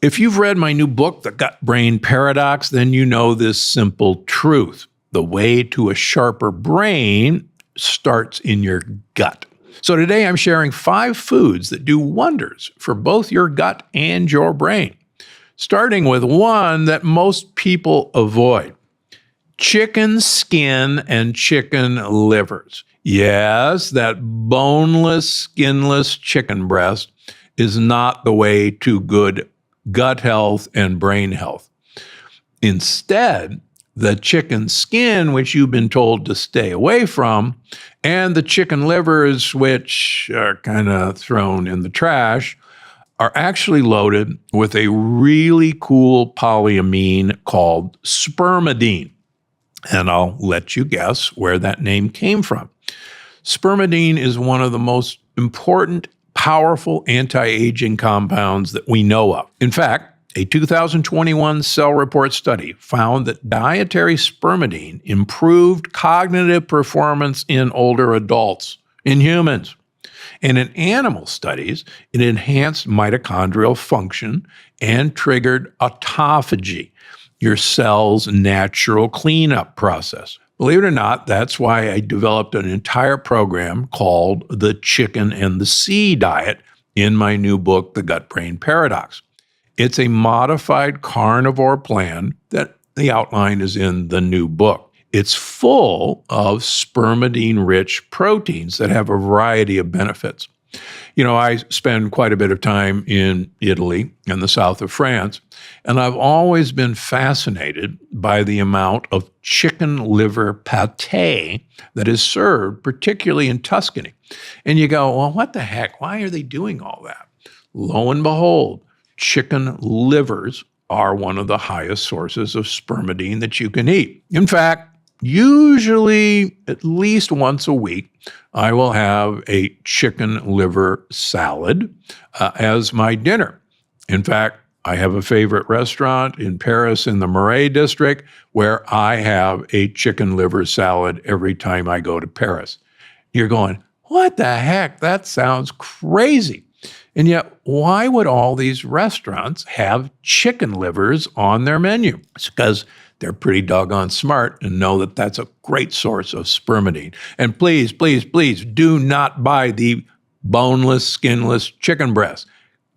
If you've read my new book, The Gut-Brain Paradox, then you know this simple truth. The way to a sharper brain starts in your gut. So today I'm sharing 5 foods that do wonders for both your gut and your brain, starting with one that most people avoid: chicken skin and chicken livers. Yes, that boneless, skinless chicken breast is not the way to good gut health and brain health. Instead, the chicken skin, which you've been told to stay away from, and the chicken livers, which are kind of thrown in the trash, are actually loaded with a really cool polyamine called spermidine. And I'll let you guess where that name came from. Spermidine is one of the most important, powerful anti-aging compounds that we know of. In fact, a 2021 Cell Report study found that dietary spermidine improved cognitive performance in older adults, in humans. And in animal studies, it enhanced mitochondrial function and triggered autophagy, your cell's natural cleanup process. Believe it or not, that's why I developed an entire program called the Chicken and the Sea Diet in my new book, The Gut-Brain Paradox. It's a modified carnivore plan that the outline is in the new book. It's full of spermidine-rich proteins that have a variety of benefits. You know, I spend quite a bit of time in Italy and the south of France, and I've always been fascinated by the amount of chicken liver pate that is served, particularly in Tuscany. And you go, well, what the heck? Why are they doing all that? Lo and behold, chicken livers are one of the highest sources of spermidine that you can eat. In fact, usually at least once a week, I will have a chicken liver salad as my dinner. In fact, I have a favorite restaurant in Paris in the Marais district where I have a chicken liver salad every time I go to Paris. You're going, what the heck? That sounds crazy. And yet, why would all these restaurants have chicken livers on their menu? It's because they're pretty doggone smart and know that that's a great source of spermidine. And please, please, please do not buy the boneless, skinless chicken breast.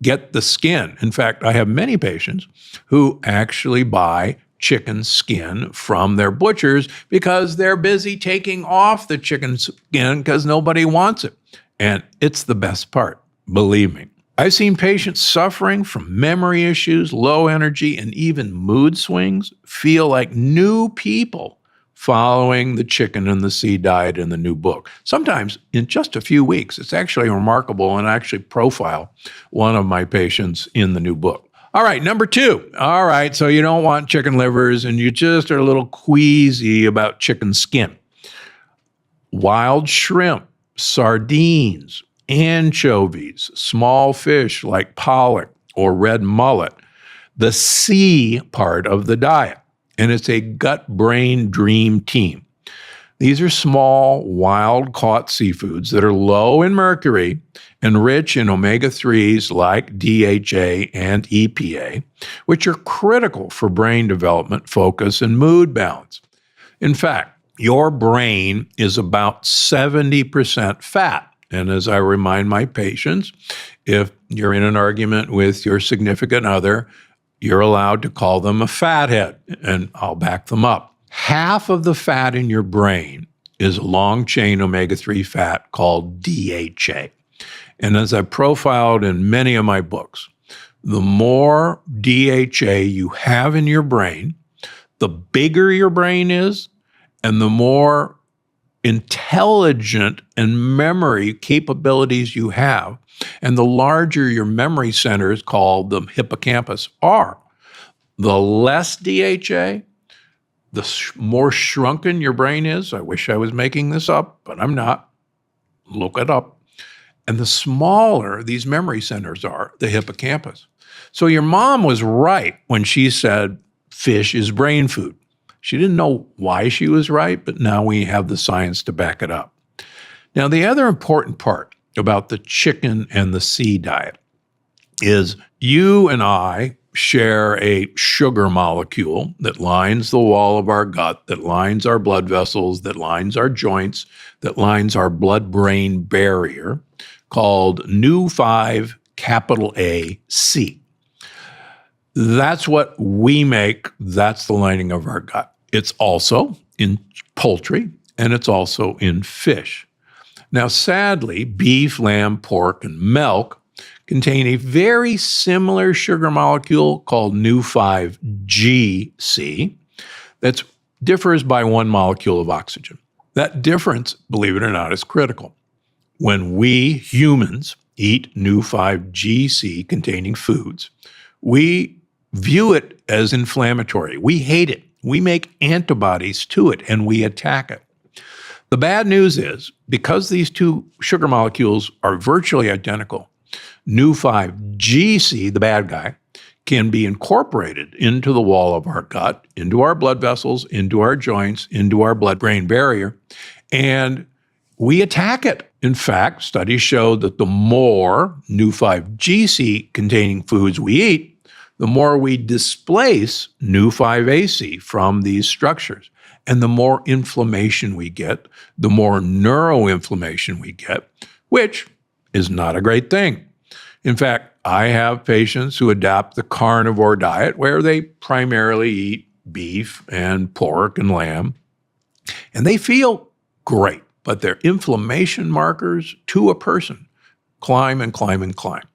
Get the skin. In fact, I have many patients who actually buy chicken skin from their butchers because they're busy taking off the chicken skin because nobody wants it. And it's the best part, believe me. I've seen patients suffering from memory issues, low energy, and even mood swings feel like new people following the Chicken and the Sea diet in the new book. Sometimes in just a few weeks. It's actually remarkable, and I actually profile one of my patients in the new book. All right, number 2. All right, so you don't want chicken livers and you just are a little queasy about chicken skin. Wild shrimp, sardines, anchovies, small fish like pollock or red mullet, the sea part of the diet. And it's a gut-brain dream team. These are small, wild-caught seafoods that are low in mercury and rich in omega-3s like DHA and EPA, which are critical for brain development, focus, and mood balance. In fact, your brain is about 70% fat. And as I remind my patients, if you're in an argument with your significant other, you're allowed to call them a fathead, and I'll back them up. Half of the fat in your brain is a long-chain omega-3 fat called DHA. And as I profiled in many of my books, the more DHA you have in your brain, the bigger your brain is, and the more intelligent and memory capabilities you have, and the larger your memory centers called the hippocampus are. The less DHA, the more shrunken your brain is. I wish I was making this up, but I'm not. Look it up. And the smaller these memory centers are, the hippocampus. So your mom was right when she said fish is brain food. She didn't know why she was right, but now we have the science to back it up. Now, the other important part about the Chicken and the Sea diet is you and I share a sugar molecule that lines the wall of our gut, that lines our blood vessels, that lines our joints, that lines our blood-brain barrier, called Nu5AC. That's what we make. That's the lining of our gut. It's also in poultry, and it's also in fish. Now, sadly, beef, lamb, pork, and milk contain a very similar sugar molecule called Nu5GC that differs by one molecule of oxygen. That difference, believe it or not, is critical. When we humans eat Nu5GC containing foods, we view it as inflammatory. We hate it. We make antibodies to it, and we attack it. The bad news is, because these two sugar molecules are virtually identical, Nu5GC, the bad guy, can be incorporated into the wall of our gut, into our blood vessels, into our joints, into our blood-brain barrier, and we attack it. In fact, studies show that the more Nu5GC containing foods we eat, the more we displace Nu5AC from these structures. And the more inflammation we get, the more neuroinflammation we get, which is not a great thing. In fact, I have patients who adopt the carnivore diet where they primarily eat beef and pork and lamb, and they feel great, but their inflammation markers to a person climb and climb and climb.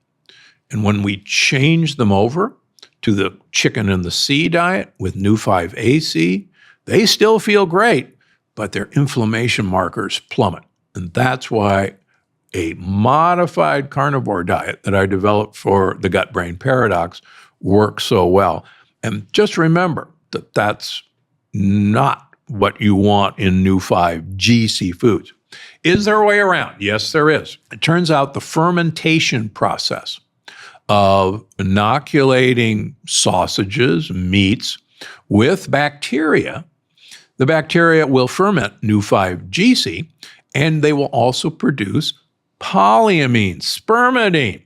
And when we change them over to the chicken and the sea diet with Nu5AC, they still feel great, but their inflammation markers plummet. And that's why a modified carnivore diet that I developed for the gut-brain paradox works so well. And just remember that that's not what you want in Nu5GC foods. Is there a way around? Yes, there is. It turns out the fermentation process of inoculating sausages, meats with bacteria, the bacteria will ferment Nu5GC, and they will also produce polyamine, spermidine.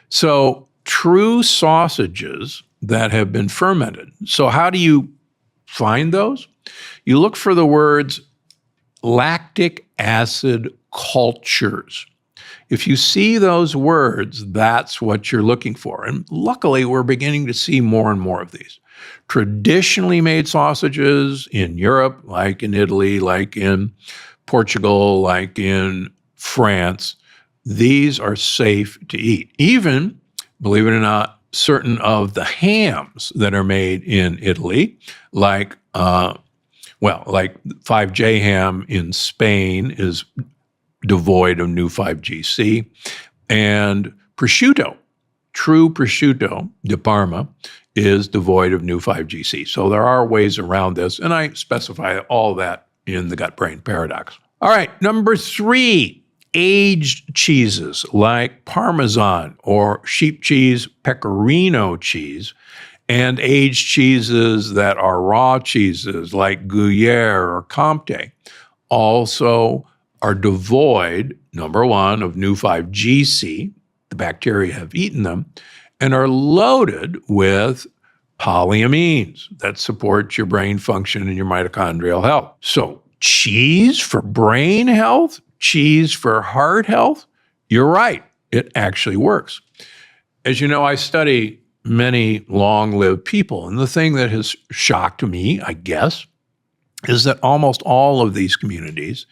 So true sausages that have been fermented. So how do you find those? You look for the words lactic acid cultures. If you see those words, that's what you're looking for. And luckily, we're beginning to see more and more of these. Traditionally made sausages in Europe, like in Italy, like in Portugal, like in France, these are safe to eat. Even, believe it or not, certain of the hams that are made in Italy, like 5J ham in Spain is devoid of Nu5GC, and prosciutto, true prosciutto di Parma, is devoid of Nu5GC. So there are ways around this, and I specify all that in the gut-brain paradox. All right, number 3, aged cheeses like Parmesan or sheep cheese, pecorino cheese, and aged cheeses that are raw cheeses like Gruyere or Comté also are devoid, number 1, of Nu5GC, the bacteria have eaten them, and are loaded with polyamines that support your brain function and your mitochondrial health. So cheese for brain health, cheese for heart health, you're right, it actually works. As you know, I study many long-lived people, and the thing that has shocked me, I guess, is that almost all of these communities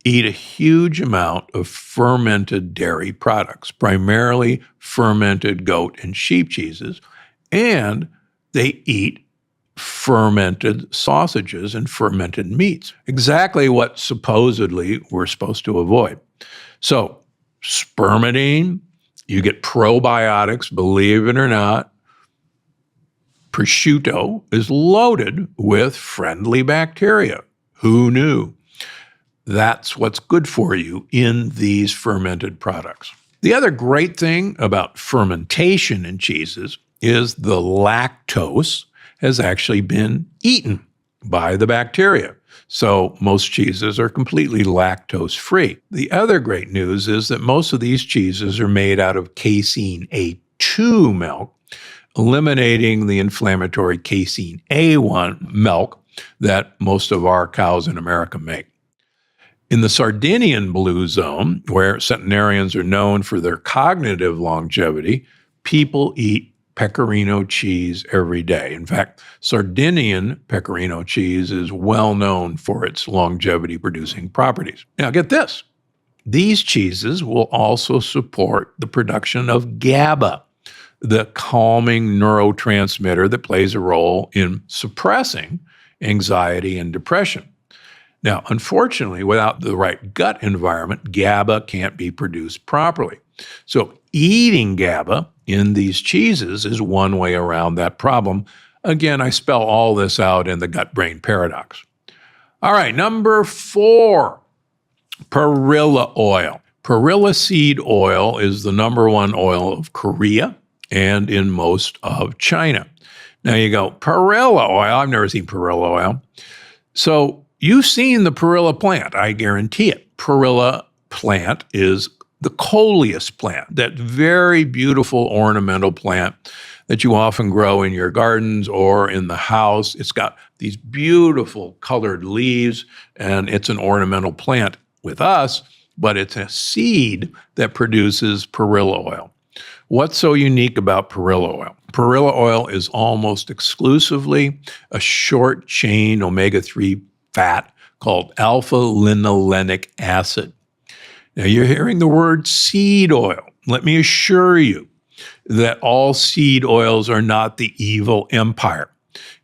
eat a huge amount of fermented dairy products, primarily fermented goat and sheep cheeses, and they eat fermented sausages and fermented meats, exactly what supposedly we're supposed to avoid. So spermidine, you get probiotics, believe it or not. Prosciutto is loaded with friendly bacteria. Who knew? That's what's good for you in these fermented products. The other great thing about fermentation in cheeses is the lactose has actually been eaten by the bacteria. So most cheeses are completely lactose-free. The other great news is that most of these cheeses are made out of casein A2 milk, eliminating the inflammatory casein A1 milk that most of our cows in America make. In the Sardinian blue zone, where centenarians are known for their cognitive longevity, people eat pecorino cheese every day. In fact, Sardinian pecorino cheese is well known for its longevity-producing properties. Now, get this. These cheeses will also support the production of GABA, the calming neurotransmitter that plays a role in suppressing anxiety and depression. Now, unfortunately, without the right gut environment, GABA can't be produced properly. So eating GABA in these cheeses is one way around that problem. Again, I spell all this out in the gut-brain paradox. All right, number 4, perilla oil. Perilla seed oil is the number 1 oil of Korea and in most of China. Now you go, perilla oil? I've never seen perilla oil. So you've seen the perilla plant, I guarantee it. Perilla plant is the coleus plant, that very beautiful ornamental plant that you often grow in your gardens or in the house. It's got these beautiful colored leaves, and it's an ornamental plant with us, but it's a seed that produces perilla oil. What's so unique about perilla oil? Perilla oil is almost exclusively a short-chain omega-3 fat called alpha-linolenic acid. Now, you're hearing the word seed oil. Let me assure you that all seed oils are not the evil empire.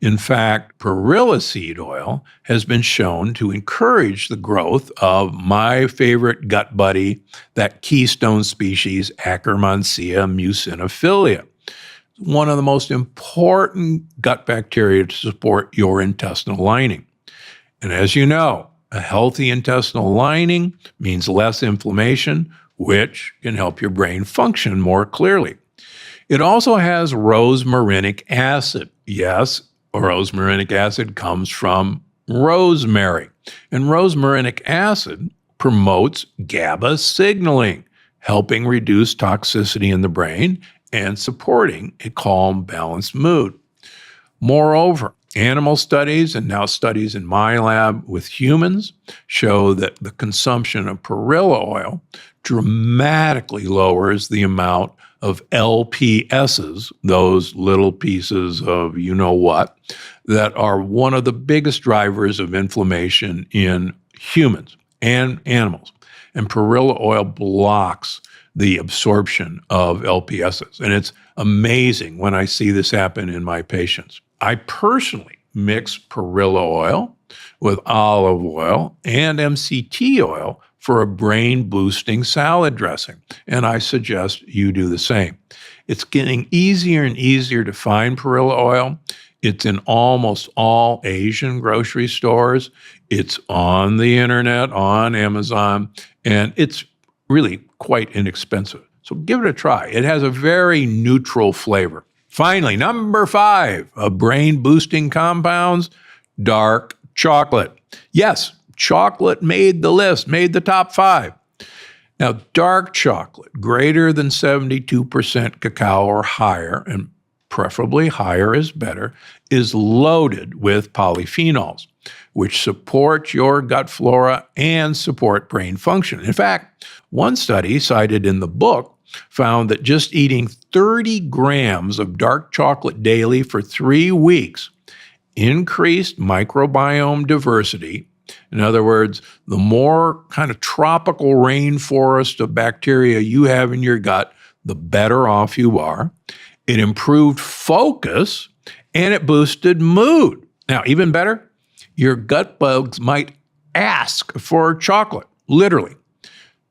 In fact, perilla seed oil has been shown to encourage the growth of my favorite gut buddy, that keystone species, Akkermansia muciniphila, one of the most important gut bacteria to support your intestinal lining. And as you know, a healthy intestinal lining means less inflammation, which can help your brain function more clearly. It also has rosmarinic acid. Yes, rosmarinic acid comes from rosemary. And rosmarinic acid promotes GABA signaling, helping reduce toxicity in the brain and supporting a calm, balanced mood. Moreover, animal studies and now studies in my lab with humans show that the consumption of perilla oil dramatically lowers the amount of LPSs, those little pieces of you-know-what, that are one of the biggest drivers of inflammation in humans and animals. And perilla oil blocks the absorption of LPSs. And it's amazing when I see this happen in my patients. I personally mix perilla oil with olive oil and MCT oil for a brain-boosting salad dressing, and I suggest you do the same. It's getting easier and easier to find perilla oil. It's in almost all Asian grocery stores. It's on the internet, on Amazon, and it's really quite inexpensive. So give it a try. It has a very neutral flavor. Finally, number 5 of brain-boosting compounds, dark chocolate. Yes, chocolate made the list, made the top 5. Now, dark chocolate, greater than 72% cacao or higher, and preferably higher is better, is loaded with polyphenols, which support your gut flora and support brain function. In fact, one study cited in the book found that just eating 30 grams of dark chocolate daily for 3 weeks increased microbiome diversity. In other words, the more kind of tropical rainforest of bacteria you have in your gut, the better off you are. It improved focus and it boosted mood. Now, even better, your gut bugs might ask for chocolate, literally.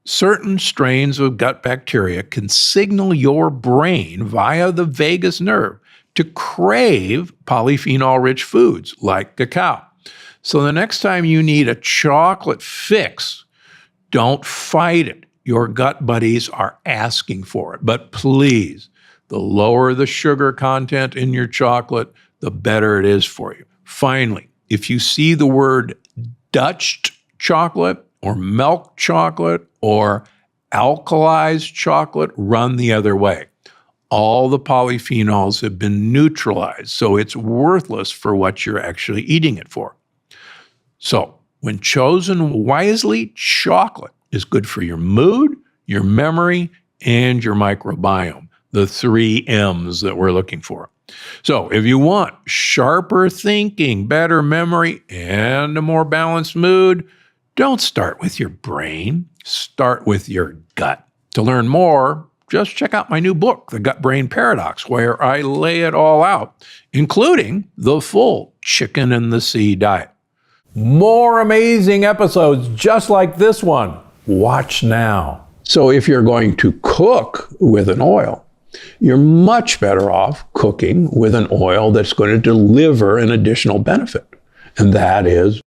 Certain strains of gut bacteria can signal your brain via the vagus nerve to crave polyphenol-rich foods like cacao. So the next time you need a chocolate fix, don't fight it. Your gut buddies are asking for it. But please, the lower the sugar content in your chocolate, the better it is for you. Finally, if you see the word Dutch chocolate or milk chocolate or alkalized chocolate, run the other way. all the polyphenols have been neutralized, so it's worthless for what you're actually eating it for. So, when chosen wisely, chocolate is good for your mood, your memory, and your microbiome, the 3 M's that we're looking for. So, if you want sharper thinking, better memory, and a more balanced mood, don't start with your brain, start with your gut. To learn more, just check out my new book, The Gut-Brain Paradox, where I lay it all out, including the full chicken and the sea diet. More amazing episodes just like this one. Watch now. So if you're going to cook with an oil, you're much better off cooking with an oil that's going to deliver an additional benefit, and that is